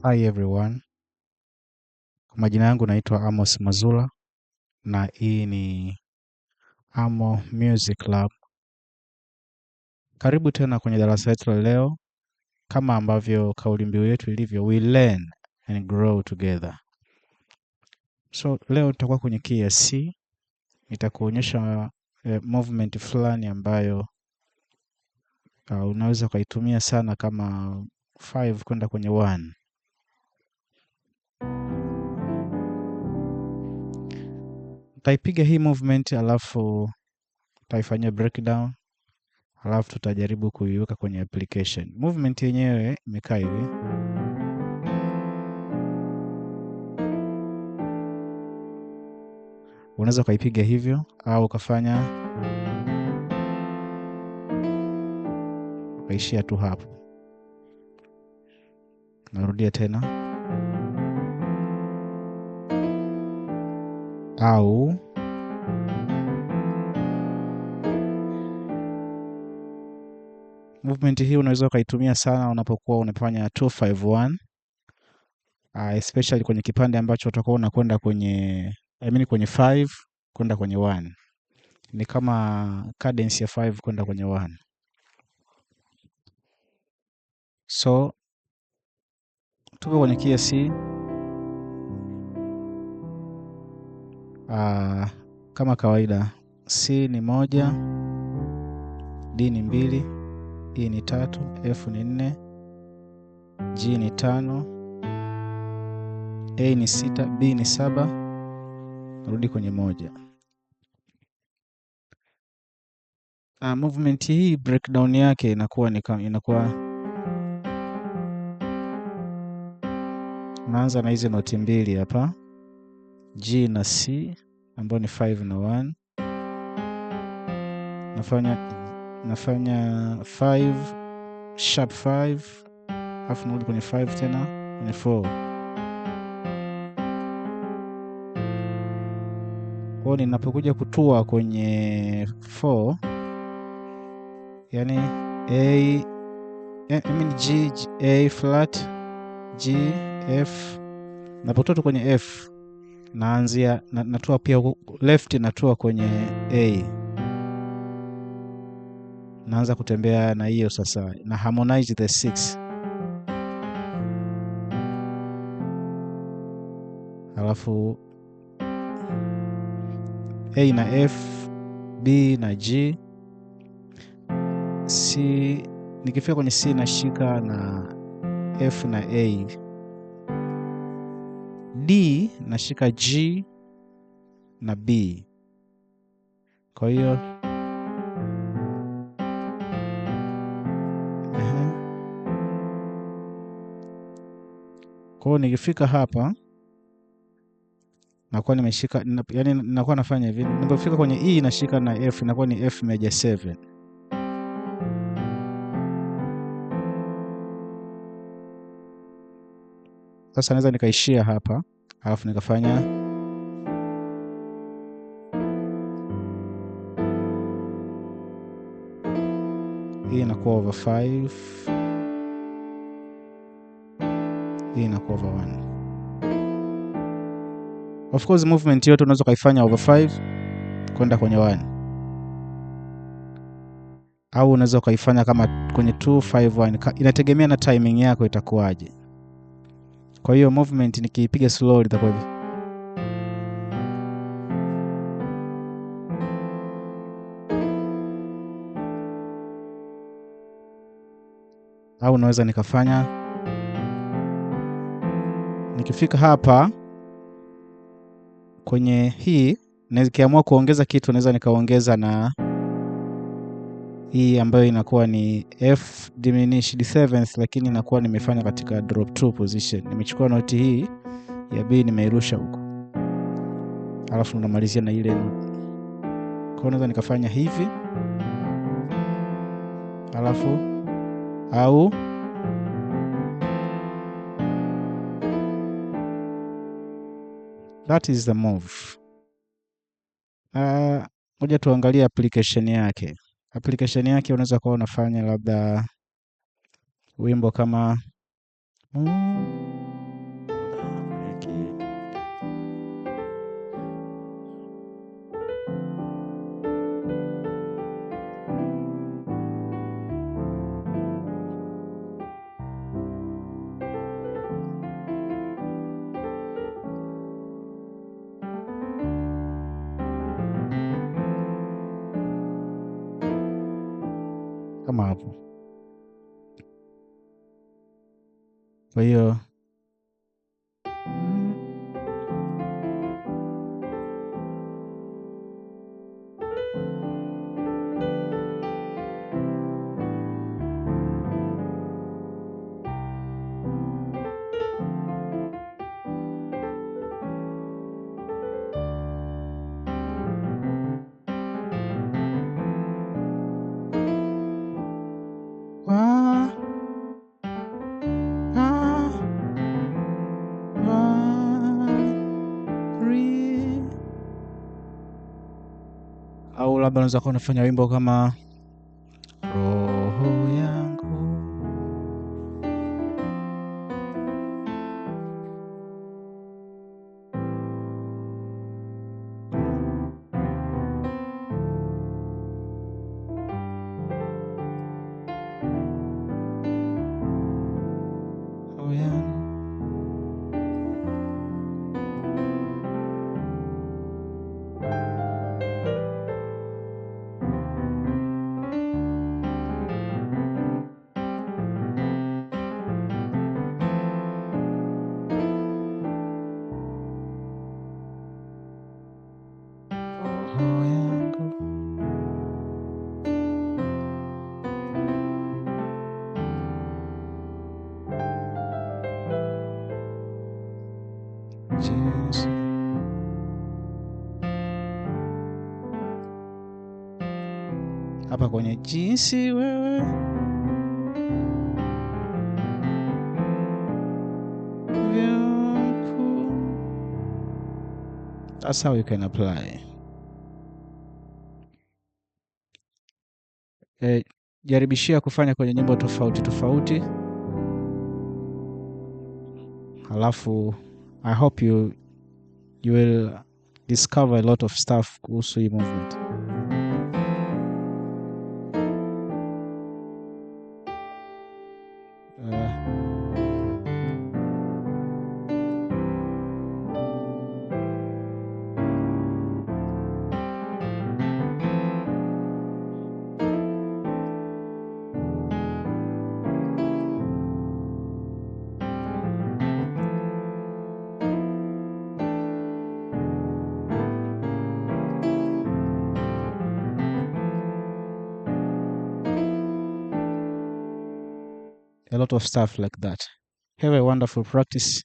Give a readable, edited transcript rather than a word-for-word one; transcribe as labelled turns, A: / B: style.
A: Hi everyone. Kwa majina yangu naitwa Amos Mazula na hii ni Amo Music Lab. Karibu tena kwenye darasa letu la leo. Kama ambavyo kauli mbiu yetu ilivyo, we learn and grow together. So leo tutakuwa kwenye key ya C. Nitakuonyesha movement fulani ambayo unaweza ukaitumia sana kama 5 kwenda kwenye 1. Tutaipiga hii movement alafu tutaifanyia breakdown, alafu tutajaribu kuiweka kwenye application. Movement yenyewe imekaa hivi. Unaweza ukaipiga hivyo au ukafanya ukaishia tu hapo. Narudia tena. Au movement hii unaweza ukaitumia sana unapokuwa unafanya 251, especially kwenye kipande ambacho utakuwa unakwenda kwenye kwenye 5 kwenda kwenye 1. Ni kama cadence ya 5 kwenda kwenye 1. So tuko kwenye key ya C. Kama kawaida, C ni 1, D ni 2, E ni 3, F ni 4, G ni 5, A ni 6, B ni 7. Narudi kwenye 1. Movement hii breakdown yake inakuwa unaanza na hizi noti mbili hapa, G na C ambayo ni 5 na 1. Nafanya 5 sharp 5, alafu narudi kwenye 5 tena kwenye 4. Kwa ninapokuja kutua kwenye 4, yani G, A flat, G, F. Napotoa kwenye F, naanzia natua pia left, natua kwenye A. Naanza kutembea na hiyo sasa, na harmonize the 6. Alafu A na F, B na G, C. Nikifika kwenye C nashika na F na A. D nashika G na B. Kwa hiyo nikifika hapa nakuwa nimeshika, yani nakuwa nafanya hivi. Ninapofika kwenye E nashika na F, inakuwa ni F major 7. Sasa naweza nikaishia hapa, alafu nikafanya hii inakuwa over 5, hii inakuwa over 1. Of course movement yote unaweza kaifanya over 5 kwenda kwenye 1, au unaweza kaifanya kama kwenye 251. Inategemea na timing yako itakuwaje. Kwa hiyo movement nikiipiga slow itakuwa hivi. Au unaweza nikafanya nikifika hapa kwenye hii, nikiamua kuongeza kitu naweza nikaongeza na hii ambayo inakuwa ni F diminished 7th, lakini inakuwa nimefanya katika drop 2 position. Nimechukua noti hii ya B nimeirusha huko, alafu unamalizia na ile noti. Kwa naweza nikafanya hivi, alafu au that is the move. Ngoja tuangalie application yake. Application yake unaweza kuwa unafanya labda wimbo kama kama hapo. Kwa hiyo au labda unaweza kuwa unafanya wimbo kama roho yangu roho yangu roho yangu jinsi hapa kwenye jinsi wewe that's how you can apply. Jaribishia kufanya kwenye nyimbo tofauti tofauti, halafu I hope you will discover a lot of stuff kuhusu hii movement. A lot of stuff like that. Have a wonderful practice.